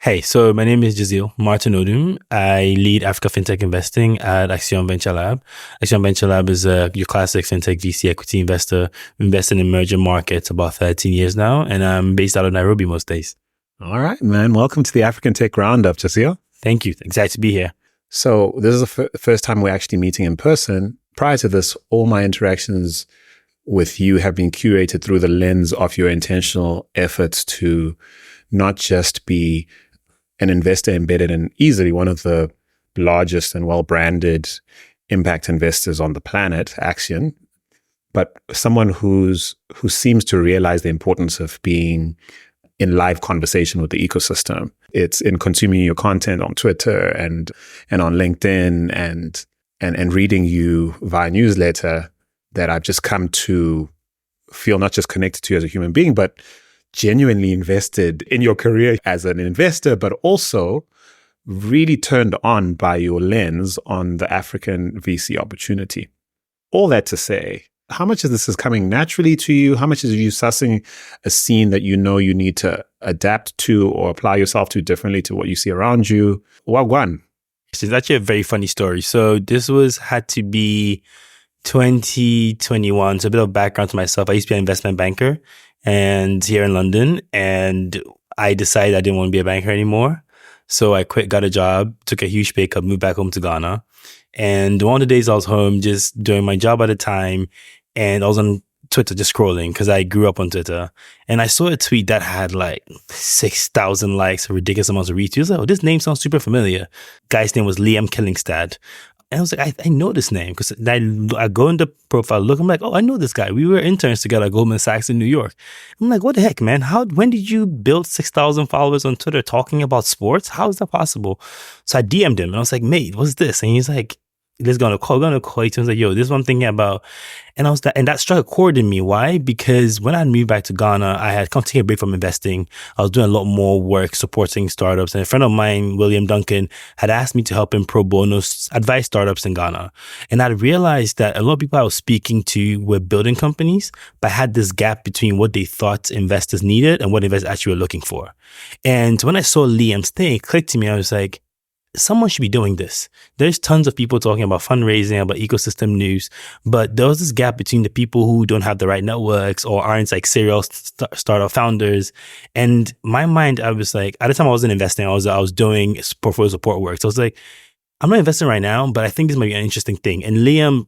Hey, so my name is Jasiel, Martin-Odoom. I lead Africa FinTech Investing at Accion Venture Lab. Accion Venture Lab is your classic FinTech VC equity investor. We invest in emerging markets about 13 years now, and I'm based out of Nairobi most days. All right, man. Welcome to the African Tech Roundup, Jasiel. Thank you. Excited to be here. So this is the first time we're actually meeting in person. Prior to this, all my interactions with you have been curated through the lens of your intentional efforts to not just be an investor embedded in easily one of the largest and well-branded impact investors on the planet, Accion, but someone who seems to realize the importance of being in live conversation with the ecosystem. It's in consuming your content on Twitter and on LinkedIn and reading you via newsletter that I've just come to feel not just connected to you as a human being, but genuinely invested in your career as an investor, but also really turned on by your lens on the African VC opportunity. All that to say, how much of this is coming naturally to you? How much is you sussing a scene that you know you need to adapt to or apply yourself to differently to what you see around you? Wagwan. It's actually a very funny story. So this had to be 2021. So a bit of background to myself. I used to be an investment banker and here in London, and I decided I didn't want to be a banker anymore. So I quit, got a job, took a huge pay cut, moved back home to Ghana. And one of the days I was home just doing my job at the time, and I was on Twitter just scrolling because I grew up on Twitter. And I saw a tweet that had like 6,000 likes, a ridiculous amount of retweets. I was like, oh, this name sounds super familiar. Guy's name was Liam Killingstad. And I was like, I know this name because I go in the profile, look, I'm like, oh, I know this guy. We were interns together at Goldman Sachs in New York. I'm like, what the heck, man? When did you build 6,000 followers on Twitter talking about sports? How is that possible? So I DM'd him and I was like, mate, what's this? And he's like, let's go on a call. He was like, yo, this is what I'm thinking about. And that struck a chord in me. Why? Because when I moved back to Ghana, I had come to take a break from investing. I was doing a lot more work supporting startups. And a friend of mine, William Duncan, had asked me to help him pro bono advise startups in Ghana. And I realized that a lot of people I was speaking to were building companies, but had this gap between what they thought investors needed and what investors actually were looking for. And when I saw Liam's thing, it clicked to me. I was like, someone should be doing this. There's tons of people talking about fundraising, about ecosystem news, but there was this gap between the people who don't have the right networks or aren't like serial startup founders. And my mind, I was like, at the time I wasn't investing, I was doing portfolio support work. So I was like, I'm not investing right now, but I think this might be an interesting thing. And Liam,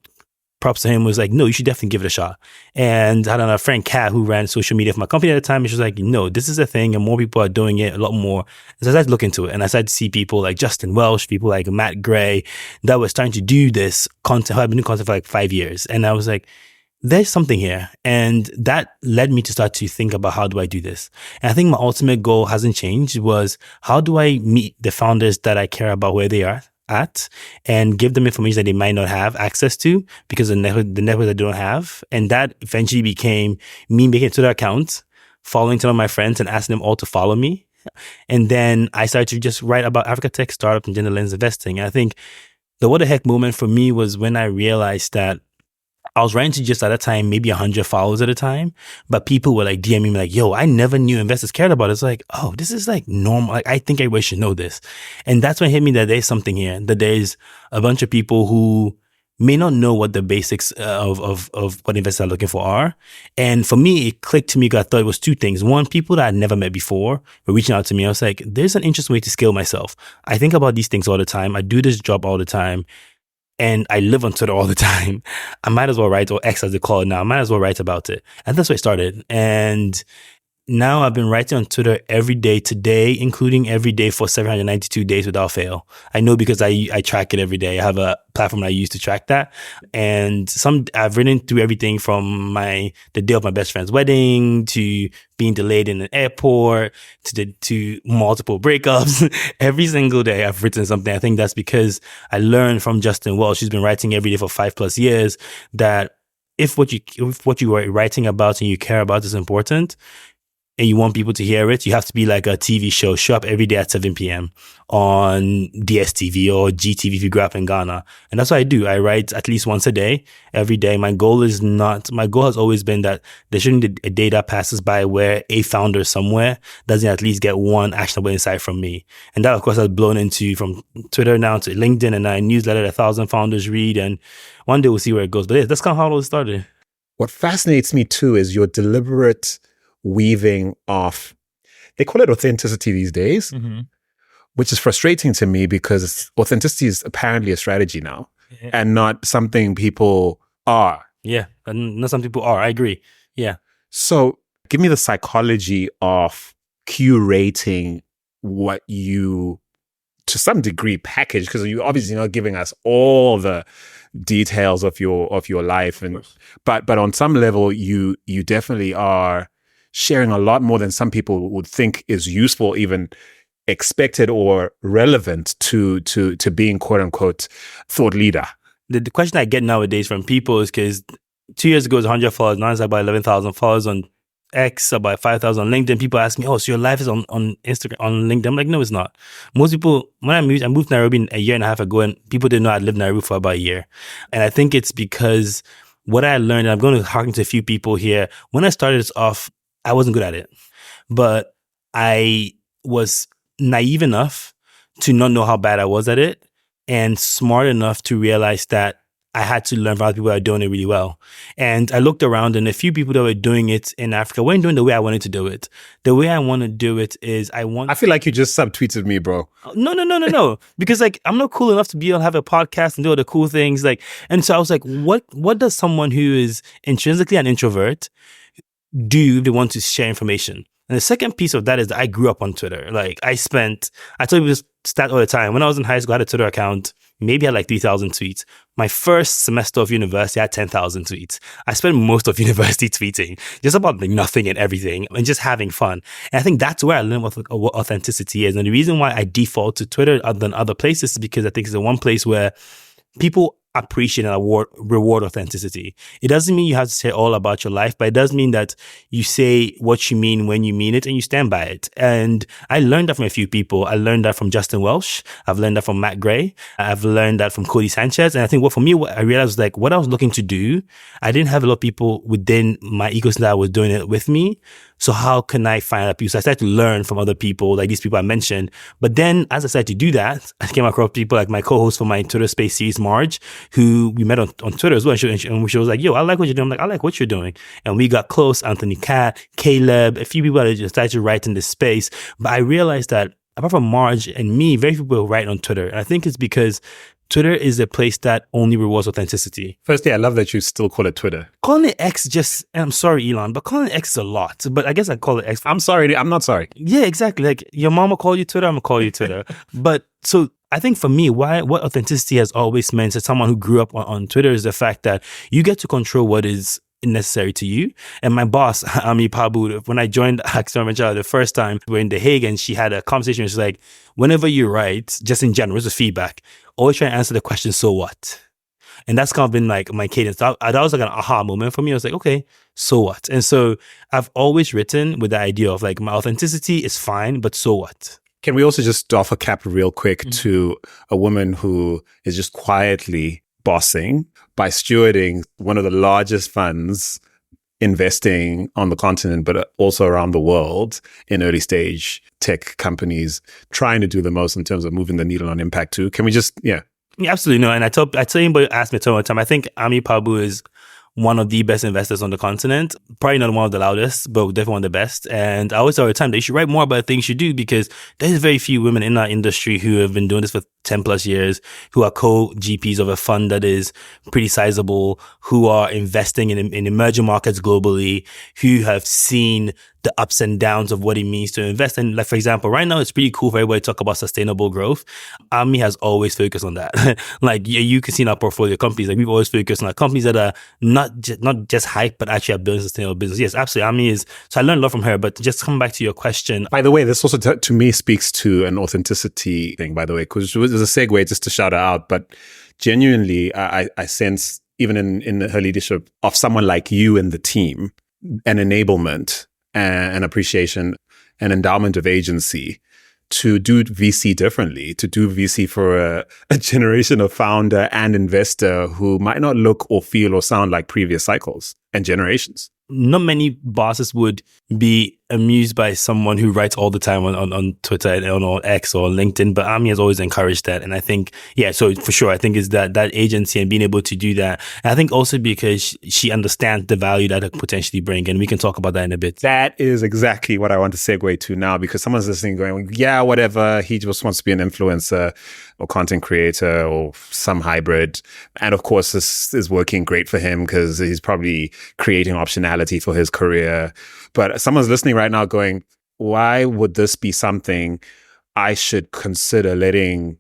props to him, was like, no, you should definitely give it a shot. And I don't know, a friend, Kat, who ran social media for my company at the time, and she was like, no, this is a thing and more people are doing it a lot more. And so I started to look into it and I started to see people like Justin Welsh, people like Matt Gray that were starting to do this content, who have been doing content for like 5 years. And I was like, there's something here. And that led me to start to think about how do I do this? And I think my ultimate goal hasn't changed, was how do I meet the founders that I care about where they are at and give them information that they might not have access to because of the network they don't have. And that eventually became me making a Twitter account, following some of my friends and asking them all to follow me. And then I started to just write about Africa tech startups and gender lens investing. And I think the what the heck moment for me was when I realized that I was writing to just at a time, maybe 100 followers at a time, but people were like DMing me like, yo, I never knew investors cared about it. It's like, oh, this is like normal. Like, I think everybody should know this. And that's when it hit me that there's something here, that there's a bunch of people who may not know what the basics of what investors are looking for are. And for me, it clicked to me because I thought it was two things. One, people that I'd never met before were reaching out to me. I was like, there's an interesting way to scale myself. I think about these things all the time. I do this job all the time. And I live on Twitter all the time. I might as well write, or X as they call it now, I might as well write about it. And that's where I started. And now I've been writing on Twitter every day today, including every day for 792 days without fail. I know because I track it every day. I have a platform I use to track that. And I've written through everything from the day of my best friend's wedding to being delayed in an airport to multiple breakups. Every single day I've written something. I think that's because I learned from Justin Welsh. She's been writing every day for 5+ years that if what you are writing about and you care about is important, and you want people to hear it, you have to be like a TV show. Show up every day at 7 p.m. on DSTV or GTV if you grew up in Ghana. And that's what I do. I write at least once a day, every day. My goal has always been that there shouldn't be a day that passes by where a founder somewhere doesn't at least get one actionable insight from me. And that, of course, has blown into from Twitter now to LinkedIn and a newsletter that 1,000 founders read. And one day we'll see where it goes. But yeah, that's kind of how it all started. What fascinates me too is your deliberate weaving of, they call it authenticity these days, which is frustrating to me because authenticity is apparently a strategy now and not something people are. Yeah, and not some people are. I agree. Yeah. So give me the psychology of curating what you, to some degree, package, because you're obviously not giving us all the details of your life, and but on some level you definitely are sharing a lot more than some people would think is useful, even expected or relevant to being quote unquote thought leader. The question I get nowadays from people is because 2 years ago it was 100 followers, now it's about 11,000 followers on X, about 5,000 on LinkedIn. People ask me, oh, so your life is on Instagram, on LinkedIn? I'm like, no, it's not. Most people, when I moved to Nairobi a year and a half ago, and people didn't know I'd lived in Nairobi for about a year. And I think it's because what I learned, and I'm going to harken to a few people here, when I started this off, I wasn't good at it. But I was naive enough to not know how bad I was at it, and smart enough to realize that I had to learn from other people that are doing it really well. And I looked around, and a few people that were doing it in Africa weren't doing the way I wanted to do it. The way I want to do it is I feel like you just subtweeted me, bro. No. Because like, I'm not cool enough to be able to have a podcast and do all the cool things. Like, and so I was like, what does someone who is intrinsically an introvert do if they want to share information? And the second piece of that is that I grew up on Twitter. Like I tell people this stat all the time. When I was in high school, I had a Twitter account, maybe I had like 3,000 tweets. My first semester of university, I had 10,000 tweets. I spent most of university tweeting, just about like nothing and everything and just having fun. And I think that's where I learned what authenticity is. And the reason why I default to Twitter other than other places is because I think it's the one place where people appreciate and reward authenticity. It doesn't mean you have to say all about your life, but it does mean that you say what you mean when you mean it and you stand by it. And I learned that from a few people. I learned that from Justin Welsh. I've learned that from Matt Gray. I've learned that from Cody Sanchez. And I think what I realized was like what I was looking to do, I didn't have a lot of people within my ecosystem that was doing it with me. So how can I find out people? So I started to learn from other people, like these people I mentioned. But then as I started to do that, I came across people like my co-host for my Twitter Space series, Marge, who we met on Twitter as well. And she was like, yo, I like what you're doing. I'm like, I like what you're doing. And we got close. Anthony Cat, Caleb, a few people that just started to write in this space. But I realized that apart from Marge and me, very few people write on Twitter. And I think it's because Twitter is a place that only rewards authenticity. Firstly, I love that you still call it Twitter. Calling it X and I'm sorry, Elon, but calling it X is a lot. But I guess I call it X. I'm sorry. I'm not sorry. Yeah, exactly. Like your mama call you Twitter, I'm going to call you Twitter. But so I think for me, what authenticity has always meant as someone who grew up on Twitter is the fact that you get to control what is necessary to you. And my boss, Ami Pabu, when I joined Accion the first time, we were in The Hague and she had a conversation. She's like, whenever you write, just in general, it's a feedback, always try and answer the question, so what? And that's kind of been like my cadence. That was like an aha moment for me. I was like, okay, so what? And so I've always written with the idea of like my authenticity is fine, but so what? Can we also just offer cap real quick to a woman who is just quietly bossing by stewarding one of the largest funds investing on the continent, but also around the world in early stage tech companies, trying to do the most in terms of moving the needle on impact too? Can we just, yeah, absolutely. No. And I tell anybody ask me all the time, I think Ami Pabu is one of the best investors on the continent. Probably not one of the loudest, but definitely one of the best. And I always tell all the time that you should write more about things you do, because there's very few women in our industry who have been doing this for 10 plus years, who are co-GPs of a fund that is pretty sizable, who are investing in emerging markets globally, who have seen the ups and downs of what it means to invest. And like, for example, right now, it's pretty cool for everybody to talk about sustainable growth. Ami has always focused on that. Like you can see in our portfolio companies, like we've always focused on like companies that are not just hype, but actually are building sustainable business. Yes, absolutely. Ami is, so I learned a lot from her, but just come back to your question. By the way, this also to me speaks to an authenticity thing, by the way, because there's a segue just to shout her out, but genuinely, I sense even in her leadership of someone like you and the team, an enablement an appreciation, an endowment of agency to do VC differently, to do VC for a generation of founder and investor who might not look or feel or sound like previous cycles and generations. Not many bosses would be amused by someone who writes all the time on Twitter and on X or LinkedIn, but Ami has always encouraged that. And I think, so for sure, I think it's that agency and being able to do that. And I think also because she understands the value that it could potentially bring. And we can talk about that in a bit. That is exactly what I want to segue to now, because someone's listening going, yeah, whatever. He just wants to be an influencer or content creator or some hybrid. And of course, this is working great for him because he's probably creating optionality for his career. But someone's listening right now going, why would this be something I should consider letting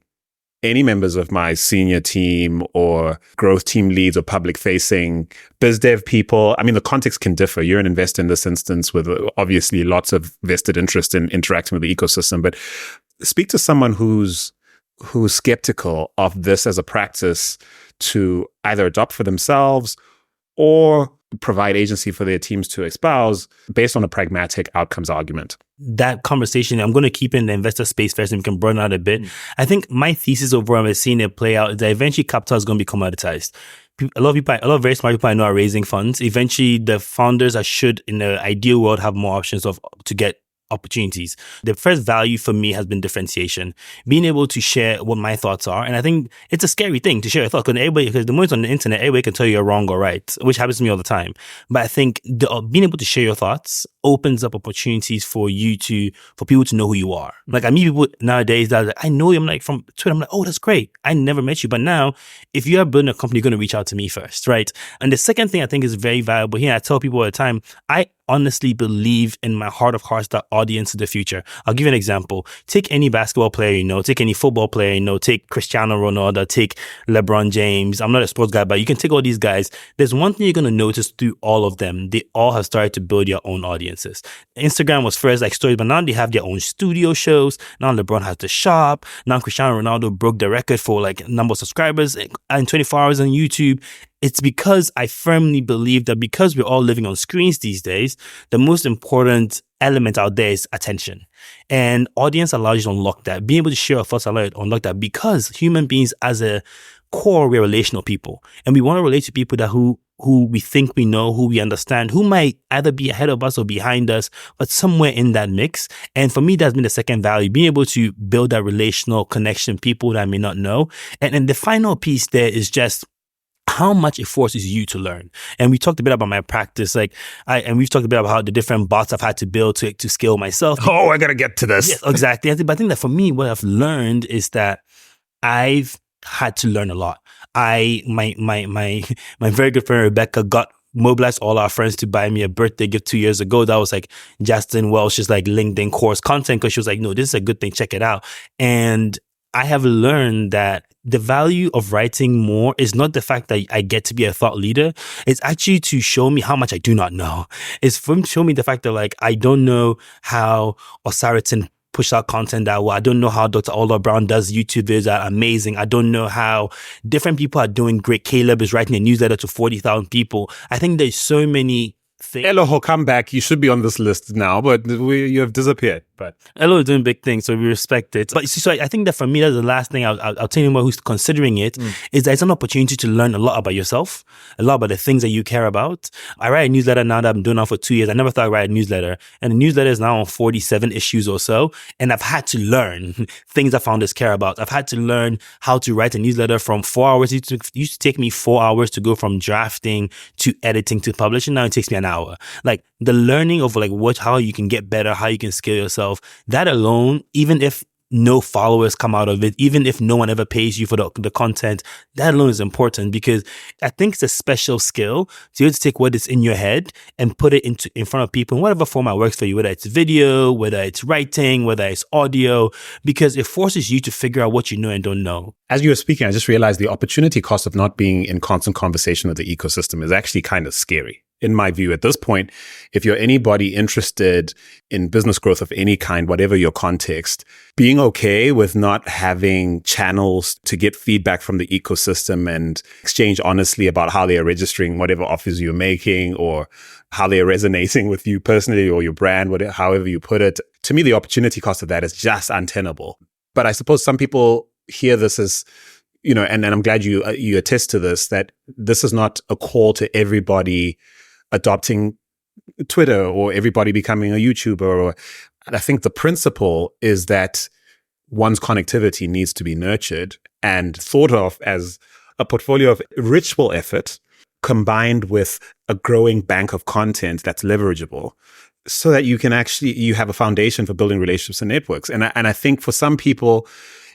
any members of my senior team or growth team leads or public facing biz dev people? I mean, the context can differ. You're an investor in this instance with obviously lots of vested interest in interacting with the ecosystem, but speak to someone who's skeptical of this as a practice to either adopt for themselves or provide agency for their teams to espouse based on a pragmatic outcomes argument. That conversation, I'm going to keep in the investor space first and we can broaden out a bit. I think my thesis overall, I've seen it play out, is that eventually capital is going to be commoditized. A lot of very smart people I know are raising funds. Eventually, the founders should, in the ideal world, have more options to get opportunities. The first value for me has been differentiation, being able to share what my thoughts are. And I think it's a scary thing to share your thoughts because the moment it's on the internet, everybody can tell you you're wrong or right, which happens to me all the time. But I think being able to share your thoughts opens up opportunities for people to know who you are. Like I meet people nowadays that I know you, I'm like from Twitter, I'm like, oh, that's great. I never met you. But now if you are building a company, you're going to reach out to me first, right? And the second thing I think is very valuable here, I tell people all the time, I honestly believe in my heart of hearts that audience is the future. I'll give you an example. Take any basketball player you know, take any football player you know, take Cristiano Ronaldo, take LeBron James. I'm not a sports guy, but you can take all these guys. There's one thing you're going to notice through all of them. They all have started to build their own audiences. Instagram was first like stories, but now they have their own studio shows. Now LeBron has the shop. Now Cristiano Ronaldo broke the record for like number of subscribers in 24 hours on YouTube. It's because I firmly believe that because we're all living on screens these days, the most important element out there is attention. And audience allows you to unlock that. Being able to share our thoughts allows you to unlock that because human beings as a core, we're relational people. And we want to relate to people that who we think we know, who we understand, who might either be ahead of us or behind us, but somewhere in that mix. And for me, that's been the second value, being able to build that relational connection, people that I may not know. And the final piece there is just how much it forces you to learn. And we talked a bit about my practice, and we've talked a bit about how the different bots I've had to build to scale myself. Oh, I got to get to this. Yes, exactly. But I think that for me, what I've learned is that I've had to learn a lot. My very good friend Rebecca mobilized all our friends to buy me a birthday gift 2 years ago. That was like Justin Welsh's like LinkedIn course content because she was like, no, this is a good thing. Check it out. And I have learned that the value of writing more is not the fact that I get to be a thought leader. It's actually to show me how much I do not know. It's for show me the fact that like I don't know how Osariton push out content that well. I don't know how Dr. Ola Brown does YouTube videos that are amazing. I don't know how different people are doing great. Caleb is writing a newsletter to 40,000 people. I think there's so many things. Eloho, come back. You should be on this list now, but you have disappeared. But Elo is doing big things, so we respect it. But so I think that for me, that's the last thing I'll tell anyone who's considering it is that it's an opportunity to learn a lot about yourself, a lot about the things that you care about. I write a newsletter now that I'm doing now for 2 years. I never thought I'd write a newsletter. And the newsletter is now on 47 issues or so. And I've had to learn things that founders care about. I've had to learn how to write a newsletter from 4 hours. It used to take me 4 hours to go from drafting to editing to publishing. Now it takes me an hour. Like the learning of like how you can get better, how you can scale yourself. That alone, even if no followers come out of it, even if no one ever pays you for the content, that alone is important because I think it's a special skill to be able to take what is in your head and put it in front of people in whatever format works for you, whether it's video, whether it's writing, whether it's audio, because it forces you to figure out what you know and don't know. As you were speaking, I just realized the opportunity cost of not being in constant conversation with the ecosystem is actually kind of scary. in my view, at this point, if you're anybody interested in business growth of any kind, whatever your context, being okay with not having channels to get feedback from the ecosystem and exchange honestly about how they are registering whatever offers you're making or how they are resonating with you personally or your brand, whatever, however you put it. To me, the opportunity cost of that is just untenable. But I suppose some people hear this as, and I'm glad you attest to this, that this is not a call to everybody adopting Twitter or everybody becoming a YouTuber. And I think the principle is that one's connectivity needs to be nurtured and thought of as a portfolio of ritual effort combined with a growing bank of content that's leverageable so that you have a foundation for building relationships and networks. And I think for some people,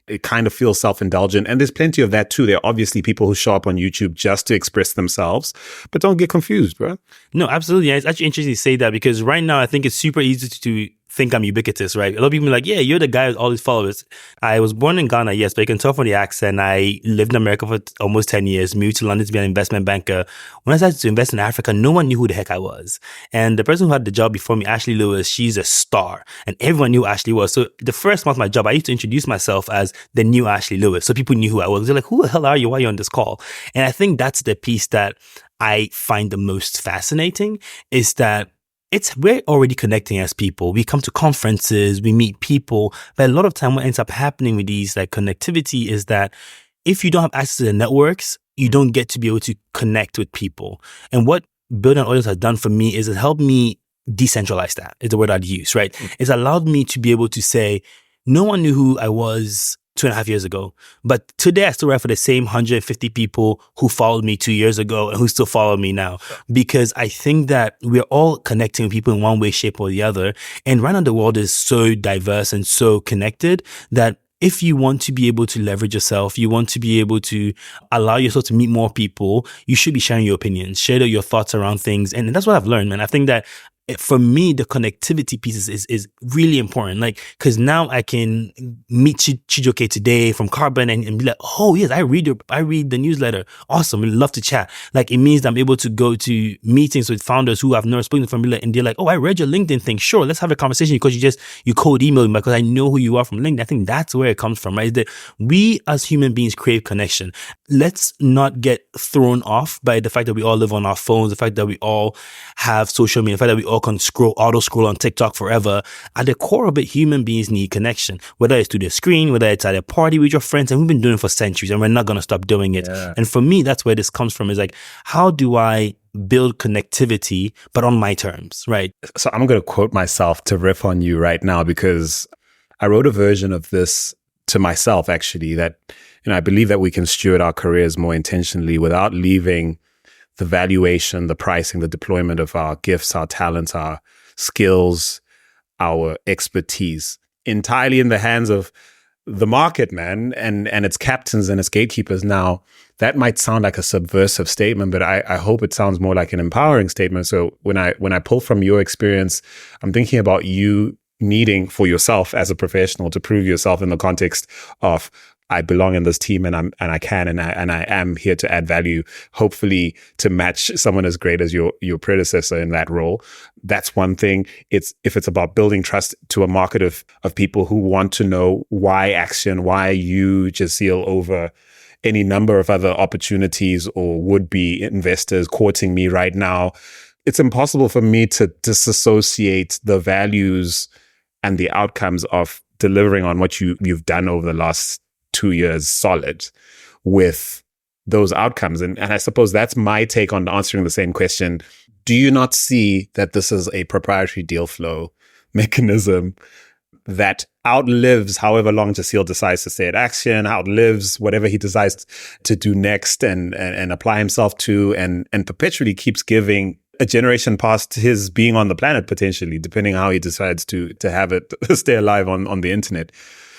it kind of feels self-indulgent. And there's plenty of that too. There are obviously people who show up on YouTube just to express themselves, but don't get confused, bro. No, absolutely. It's actually interesting to say that because right now I think it's super easy to think I'm ubiquitous, right? A lot of people are like, yeah, you're the guy with all these followers. I was born in Ghana, yes, but you can tell from the accent. I lived in America for almost 10 years, moved to London to be an investment banker. When I started to invest in Africa, no one knew who the heck I was. And the person who had the job before me, Ashley Lewis, she's a star. And everyone knew who Ashley was. So the first month of my job, I used to introduce myself as the new Ashley Lewis. So people knew who I was. They're like, who the hell are you? Why are you on this call? And I think that's the piece that I find the most fascinating is that we're already connecting as people. We come to conferences, we meet people, but a lot of time what ends up happening with these like connectivity is that if you don't have access to the networks, you don't get to be able to connect with people. And what building an audience has done for me is it helped me decentralize that, is the word I'd use, right? It's allowed me to be able to say, no one knew who I was 2.5 years ago. But today I still write for the same 150 people who followed me 2 years ago and who still follow me now. Because I think that we're all connecting with people in one way, shape, or the other. And right now the world is so diverse and so connected that if you want to be able to leverage yourself, you want to be able to allow yourself to meet more people, you should be sharing your opinions, share your thoughts around things. And that's what I've learned, man. I think that for me, the connectivity piece is really important. Like, cause now I can meet Chijoke today from Carbon and be like, oh yes, I read the newsletter. Awesome. We'd love to chat. Like, it means that I'm able to go to meetings with founders who I've never spoken to from, and they're like, oh, I read your LinkedIn thing. Sure. Let's have a conversation because you code email me because I know who you are from LinkedIn. I think that's where it comes from, right? Is that we as human beings crave connection. Let's not get thrown off by the fact that we all live on our phones, the fact that we all have social media, the fact that we all can auto scroll on TikTok forever. At the core of it, human beings need connection, whether it's to the screen, whether it's at a party with your friends, and we've been doing it for centuries and we're not going to stop doing it. Yeah. And for me, that's where this comes from, is like, how do I build connectivity, but on my terms, right? So I'm going to quote myself to riff on you right now, because I wrote a version of this to myself, actually, that, I believe that we can steward our careers more intentionally without leaving the valuation, the pricing, the deployment of our gifts, our talents, our skills, our expertise entirely in the hands of the market, man, and its captains and its gatekeepers. Now, that might sound like a subversive statement, but I hope it sounds more like an empowering statement. So when I pull from your experience, I'm thinking about you needing for yourself as a professional to prove yourself in the context of, I belong in this team and I am here to add value, hopefully to match someone as great as your predecessor in that role. That's one thing. If it's about building trust to a market of people who want to know why Accion, why you, Jasiel, over any number of other opportunities or would-be investors courting me right now, it's impossible for me to disassociate the values and the outcomes of delivering on what you've done over the last 2 years solid with those outcomes. And I suppose that's my take on answering the same question. Do you not see that this is a proprietary deal flow mechanism that outlives however long Jasiel decides to stay at Accion, outlives whatever he decides to do next and apply himself to, and perpetually keeps giving a generation past his being on the planet, potentially, depending how he decides to have it stay alive on the internet?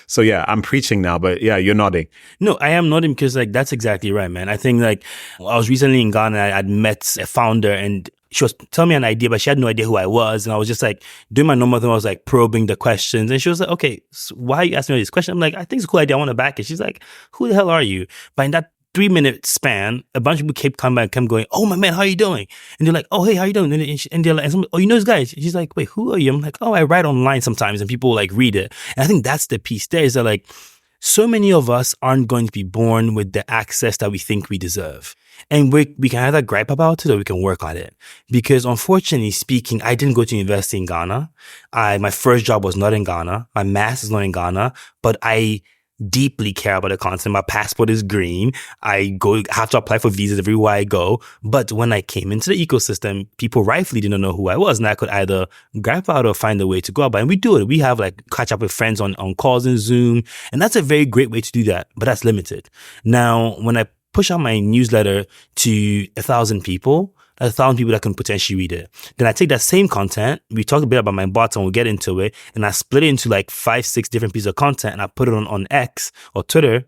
So yeah, I'm preaching now, but yeah, you're nodding. No, I am nodding because like that's exactly right, man. I think like I was recently in Ghana, I'd met a founder and she was telling me an idea, but she had no idea who I was. And I was just like doing my normal thing. I was like probing the questions. And she was like, okay, so why are you asking me this question? I'm like, I think it's a cool idea. I want to back it. She's like, who the hell are you? But in that 3-minute span, a bunch of people kept coming back, kept going, "Oh my man, how you doing?" And they're like, "Oh hey, how you doing?" And they're like, "Oh, you know this guy?" She's like, "Wait, who are you?" I'm like, "Oh, I write online sometimes," and people like read it. And I think that's the piece there, is that like so many of us aren't going to be born with the access that we think we deserve. And we can either gripe about it or we can work on it. Because unfortunately speaking, I didn't go to university in Ghana. My first job was not in Ghana. My master's is not in Ghana, but I deeply care about the content. My passport is green. I have to apply for visas everywhere I go. But when I came into the ecosystem, people rightfully didn't know who I was. And I could either gripe out or find a way to go about it. And we do it. We have like catch up with friends on calls in Zoom. And that's a very great way to do that. But that's limited. Now, when I push out my newsletter to 1,000 people, 1,000 people that can potentially read it. Then I take that same content. We talked a bit about my bots and we'll get into it. And I split it into like 5-6 different pieces of content and I put it on X or Twitter.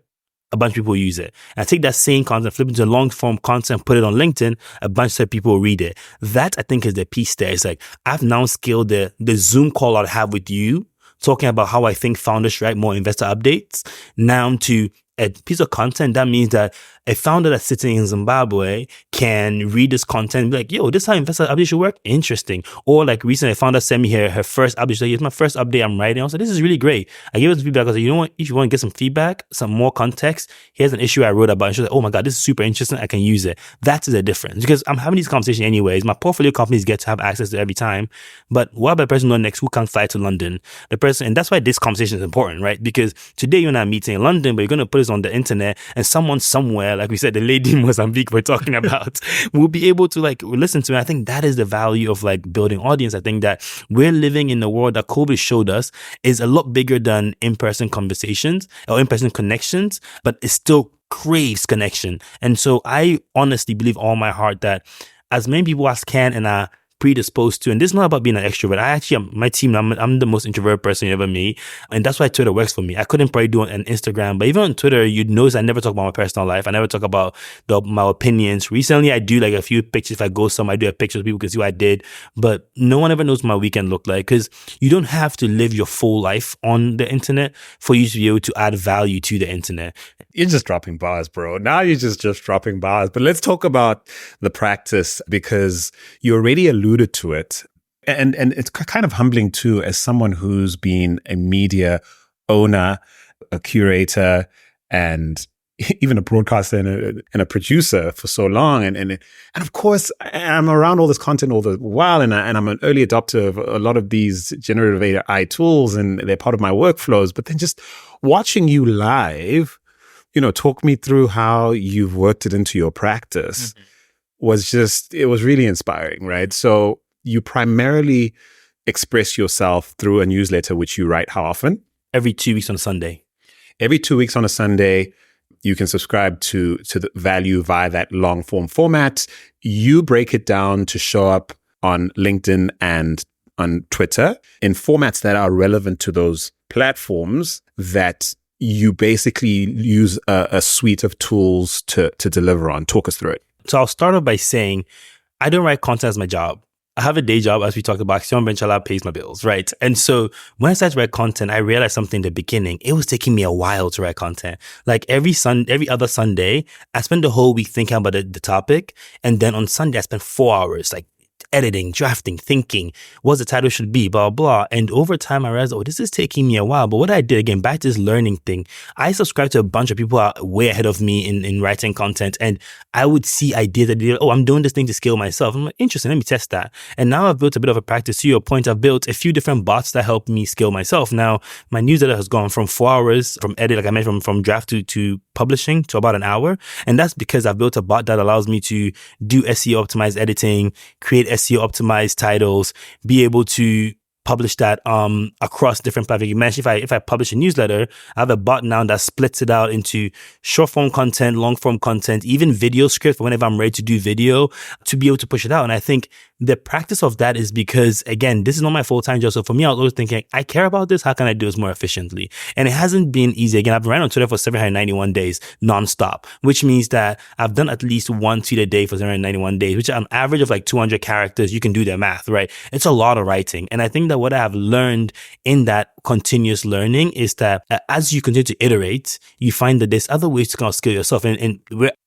A bunch of people use it. And I take that same content, flip it into long form content, put it on LinkedIn. A bunch of people read it. That I think is the piece there. It's like I've now scaled the Zoom call I have with you, talking about how I think founders should write more investor updates, now to a piece of content. That means that a founder that's sitting in Zimbabwe can read this content and be like, "Yo, this is how investor update should work. Interesting." Or like recently, a founder sent me her first update. She's like, "It's my first update I'm writing." I was like, "This is really great." I gave her some feedback. I was like, "You know what? If you want to get some feedback, some more context, here's an issue I wrote about." And she's like, "Oh my God, this is super interesting. I can use it." That is the difference, because I'm having these conversations anyways. My portfolio companies get to have access to it every time. But what about the person on next who can't fly to London? The person, and that's why this conversation is important, right? Because today you're not meeting in London, but you're going to put this on the internet, and someone somewhere, like we said, the lady in Mozambique we're talking about, will be able to like listen to it. I think that is the value of like building audience. I think that we're living in a world that COVID showed us is a lot bigger than in-person conversations or in-person connections, but it still craves connection. And so I honestly believe all my heart that as many people as can and are predisposed to, and this is not about being an extrovert. I actually am, my team, I'm the most introverted person you ever meet. And that's why Twitter works for me. I couldn't probably do an Instagram, but even on Twitter, you'd notice I never talk about my personal life. I never talk about my opinions. Recently, I do like a few pictures. If I go somewhere, I do a picture so people can see what I did, but no one ever knows what my weekend looked like, because you don't have to live your full life on the internet for you to be able to add value to the internet. You're just dropping bars, bro. Now you're just dropping bars. But let's talk about the practice, because you already alluded to it. And it's kind of humbling too, as someone who's been a media owner, a curator, and even a broadcaster and a producer for so long. And of course, I'm around all this content all the while, and I'm an early adopter of a lot of these generative AI tools, and they're part of my workflows. But then just watching you live, talk me through how you've worked it into your practice. Mm-hmm. It was really inspiring, right? So you primarily express yourself through a newsletter, which you write how often? Every 2 weeks on a Sunday. Every 2 weeks on a Sunday, you can subscribe to the value via that long form format. You break it down to show up on LinkedIn and on Twitter in formats that are relevant to those platforms, that you basically use a suite of tools to deliver on. Talk us through it. So I'll start off by saying, I don't write content as my job. I have a day job, as we talked about. Accion Venture Lab pays my bills, right? And so when I started to write content, I realized something in the beginning. It was taking me a while to write content. Like every other Sunday, I spend the whole week thinking about the topic. And then on Sunday, I spend 4 hours, like editing, drafting, thinking what the title should be, blah, blah. And over time, I realized, this is taking me a while. But what I did, again, back to this learning thing, I subscribed to a bunch of people who are way ahead of me in writing content. And I would see ideas that, I'm doing this thing to scale myself. I'm like, interesting, let me test that. And now I've built a bit of a practice. To your point, I've built a few different bots that help me scale myself. Now, my newsletter has gone from 4 hours from edit, like I mentioned, from draft to publishing to about an hour. And that's because I've built a bot that allows me to do SEO optimized editing, create SEO optimized titles, be able to publish that across different platforms. You mentioned if I publish a newsletter, I have a bot now that splits it out into short form content, long form content, even video scripts for whenever I'm ready to do video, to be able to push it out. And I think the practice of that is because, again, this is not my full-time job. So for me, I was always thinking, I care about this. How can I do this more efficiently? And it hasn't been easy. Again, I've been writing on Twitter for 791 days nonstop, which means that I've done at least one tweet a day for 791 days, which is an average of like 200 characters. You can do the math, right? It's a lot of writing. And I think that what I have learned in that continuous learning is that as you continue to iterate, you find that there's other ways to kind of skill yourself. And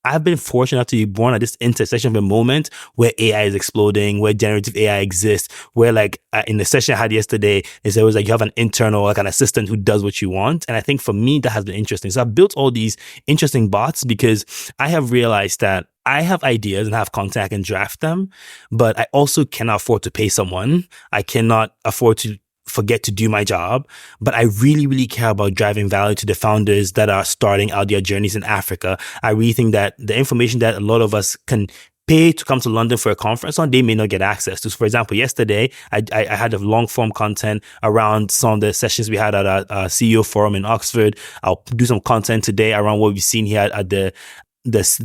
I've been fortunate to be born at this intersection of a moment where AI is exploding, where generative AI exists, where like in the session I had yesterday, it was like you have an internal, like an assistant who does what you want. And I think for me, that has been interesting. So I've built all these interesting bots because I have realized that I have ideas and have content, I can draft them, but I also cannot afford to pay someone. I cannot afford to forget to do my job, but I really, really care about driving value to the founders that are starting out their journeys in Africa. I really think that the information that a lot of us can pay to come to London for a conference on, they may not get access to. So for example, yesterday, I had a long form content around some of the sessions we had at our CEO forum in Oxford. I'll do some content today around what we've seen here at the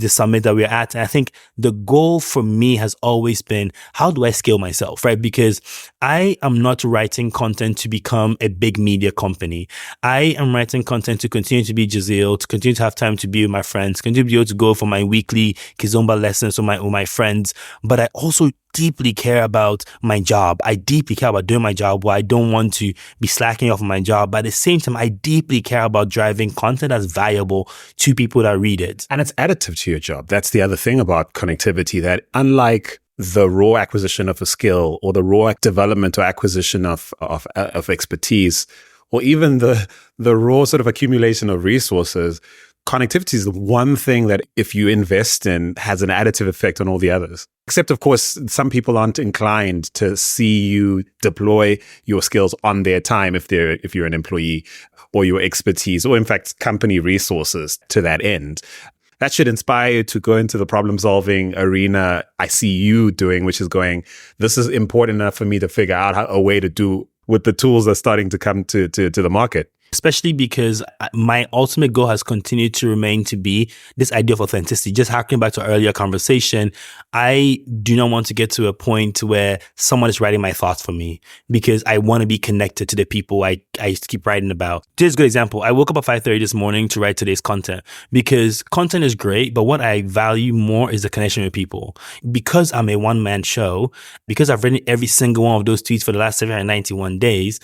summit that we're at. And I think the goal for me has always been, how do I scale myself, right? Because I am not writing content to become a big media company. I am writing content to continue to be Jasiel, to continue to have time to be with my friends, continue to be able to go for my weekly Kizomba lessons with my friends. But I also deeply care about my job. I deeply care about doing my job where I don't want to be slacking off on my job. But at the same time, I deeply care about driving content that's valuable to people that read it. And it's additive to your job. That's the other thing about connectivity, that unlike the raw acquisition of a skill or the raw development or acquisition of expertise, or even the raw sort of accumulation of resources, connectivity is the one thing that if you invest in has an additive effect on all the others. Except, of course, some people aren't inclined to see you deploy your skills on their time if you're an employee, or your expertise, or in fact, company resources to that end. That should inspire you to go into the problem-solving arena I see you doing, which is going, this is important enough for me to figure out a way to do with the tools that's starting to come to the market. Especially because my ultimate goal has continued to remain to be this idea of authenticity. Just harking back to our earlier conversation, I do not want to get to a point where someone is writing my thoughts for me, because I want to be connected to the people I keep writing about. Here's a good example. I woke up at 5:30 this morning to write today's content, because content is great, but what I value more is the connection with people. Because I'm a one-man show, because I've written every single one of those tweets for the last 791 days,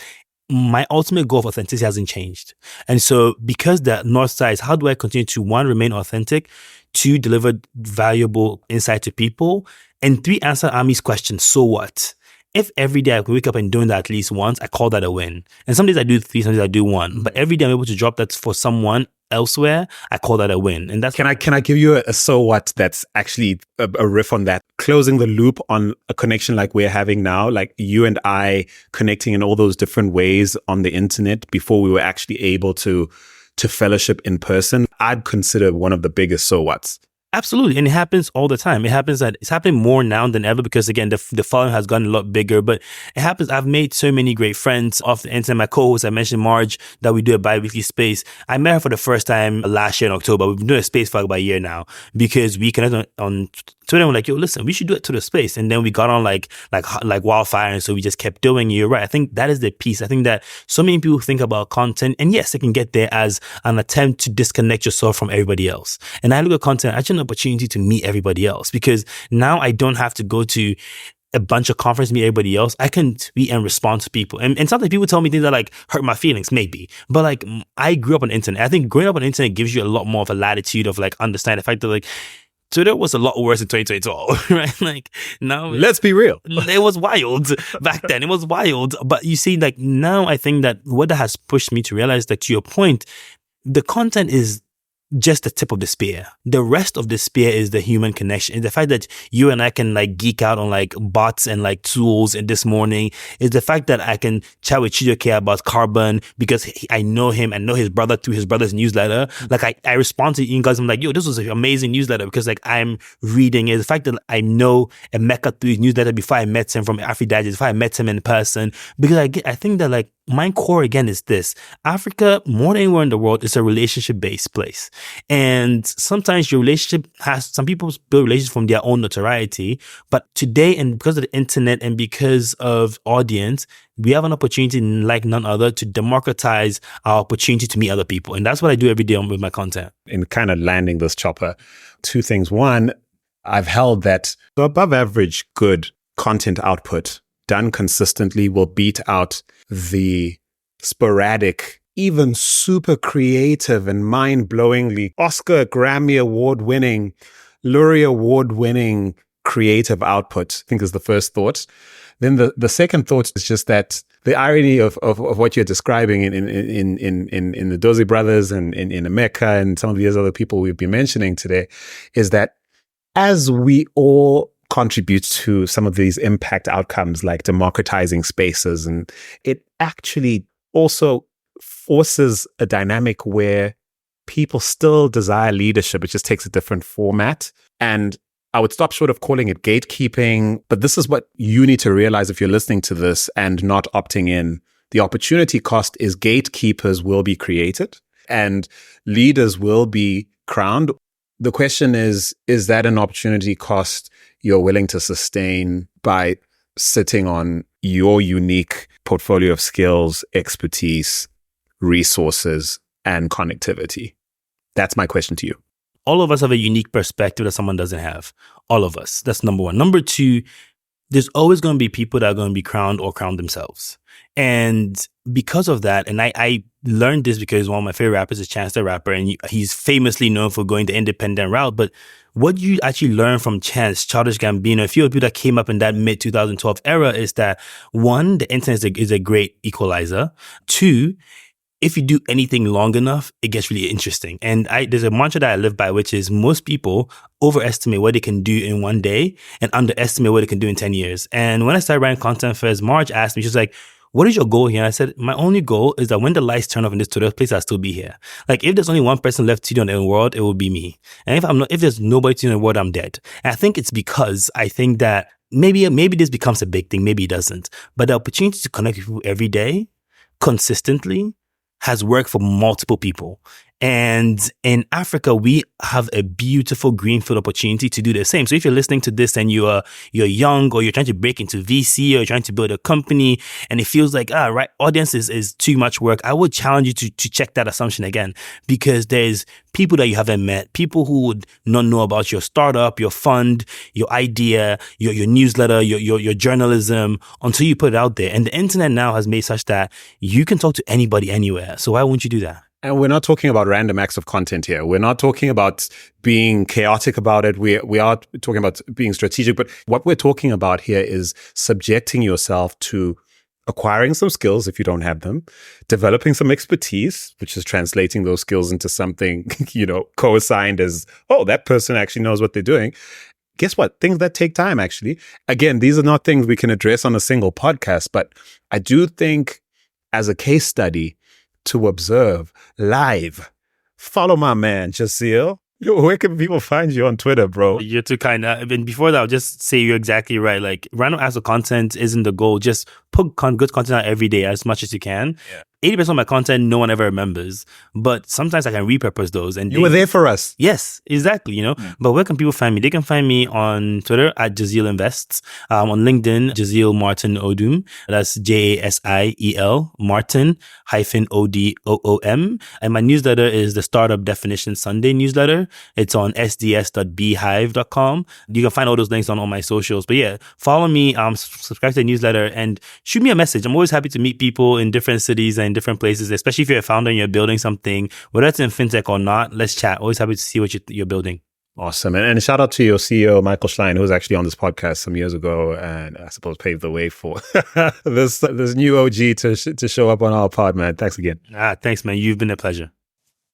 my ultimate goal of authenticity hasn't changed. And so because the North Star is, how do I continue to, one, remain authentic, two, deliver valuable insight to people, and three, answer Ami's question, so what? If every day I can wake up and doing that at least once, I call that a win. And some days I do three, some days I do one. But every day I'm able to drop that for someone elsewhere, I call that a win. And that's Can I give you a so what that's actually a riff on that? Closing the loop on a connection like we're having now, like you and I connecting in all those different ways on the internet before we were actually able to fellowship in person, I'd consider one of the biggest so whats. Absolutely. And it happens all the time. It happens that it's happening more now than ever because, again, the following has gotten a lot bigger. But it happens. I've made so many great friends off the internet. My co-host, I mentioned Marge, that we do a bi-weekly space. I met her for the first time last year in October. We've been doing a space for about a year now because we connected on Twitter. And we're like, yo, listen, we should do it to the space. And then we got on like wildfire. And so we just kept doing it. You're right. I think that is the piece. I think that so many people think about content, and yes, it can get there as an attempt to disconnect yourself from everybody else. And I look at content, actually, opportunity to meet everybody else, because now I don't have to go to a bunch of conferences, meet everybody else. I can tweet and respond to people. And sometimes people tell me things that like hurt my feelings, maybe. But like, I grew up on the internet. I think growing up on the internet gives you a lot more of a latitude of like understanding the fact that like Twitter was a lot worse in 2012, right? Like now, let's be real. It was wild back then. It was wild. But you see, like now I think that what that has pushed me to realize that, to your point, the content is just the tip of the spear. The rest of the spear is the human connection. And the fact that you and I can like geek out on like bots and like tools and this morning is the fact that I can chat with Chidoke about carbon because I know him and know his brother through his brother's newsletter. Like I respond to you guys. I'm like, yo, this was an amazing newsletter because like I'm reading it. The fact that I know Emeka through his newsletter before I met him from AfriDigest, before I met him in person, because I think that like my core again is this: Africa, more than anywhere in the world, is a relationship-based place. And sometimes your relationship some people build relationships from their own notoriety. But today, and because of the internet and because of audience, we have an opportunity like none other to democratize our opportunity to meet other people. And that's what I do every day with my content. In kind of landing this chopper, two things. One, I've held that the above average good content output done consistently will beat out the sporadic, even super creative and mind-blowingly Oscar, Grammy award-winning, Lurie award-winning creative output, I think is the first thought. Then the second thought is just that the irony of what you're describing in the Dozie brothers and in Emeka and some of these other people we've been mentioning today is that as we all contribute to some of these impact outcomes like democratizing spaces, and it actually also forces a dynamic where people still desire leadership. It just takes a different format. And I would stop short of calling it gatekeeping, but this is what you need to realize if you're listening to this and not opting in. The opportunity cost is gatekeepers will be created and leaders will be crowned. The question is that an opportunity cost you're willing to sustain by sitting on your unique portfolio of skills, expertise, resources, and connectivity? That's my question to you. All of us have a unique perspective that someone doesn't have. All of us. That's number one. Number two, there's always going to be people that are going to be crowned or crown themselves. And because of that, and I learned this because one of my favorite rappers is Chance the Rapper, and he's famously known for going the independent route. But what you actually learn from Chance, Childish Gambino, a few of people that came up in that mid-2012 era is that, one, the internet is a great equalizer. Two, if you do anything long enough, it gets really interesting. And there's a mantra that I live by, which is most people overestimate what they can do in one day and underestimate what they can do in 10 years. And when I started writing content first, Marge asked me, she was like, what is your goal here? And I said, my only goal is that when the lights turn off in this Twitter place, I'll still be here. Like, if there's only one person left to do in the world, it will be me. And if there's nobody to do in the world, I'm dead. And I think it's because I think that maybe this becomes a big thing. Maybe it doesn't. But the opportunity to connect with people every day, consistently, has worked for multiple people. And in Africa, we have a beautiful greenfield opportunity to do the same. So if you're listening to this and you're young, or you're trying to break into VC, or you're trying to build a company and it feels like, right, audience is too much work, I would challenge you to check that assumption again, because there's people that you haven't met, people who would not know about your startup, your fund, your idea, your newsletter, your journalism, until you put it out there. And the internet now has made such that you can talk to anybody anywhere. So why wouldn't you do that? And we're not talking about random acts of content here. We're not talking about being chaotic about it. We are talking about being strategic. But what we're talking about here is subjecting yourself to acquiring some skills if you don't have them, developing some expertise, which is translating those skills into something, co-assigned as, oh, that person actually knows what they're doing. Guess what? Things that take time, actually. Again, these are not things we can address on a single podcast, but I do think as a case study, to observe live. Follow my man, Jasiel. Yo, where can people find you on Twitter, bro? You're too kind. And before that, I'll just say you're exactly right. Like, random acts of content isn't the goal. Just put good content out every day as much as you can. Yeah. 80% of my content, no one ever remembers. But sometimes I can repurpose those. And you were there for us. Yes, exactly. But where can people find me? They can find me on Twitter at Jasiel Invests. On LinkedIn, Jasiel Martin-Odoom. That's Jasiel Martin-Odoom. And my newsletter is the Startup Definition Sunday newsletter. It's on sds.beehive.com. You can find all those links on all my socials. But yeah, follow me, subscribe to the newsletter, and shoot me a message. I'm always happy to meet people in different cities and in different places, especially if you're a founder and you're building something, whether it's in fintech or not. Let's chat. Always happy to see what you're building. Awesome. And shout out to your CEO, Michael Schlein, who was actually on this podcast some years ago and I suppose paved the way for this new OG to show up on our pod, man. Thanks again. Thanks, man. You've been a pleasure.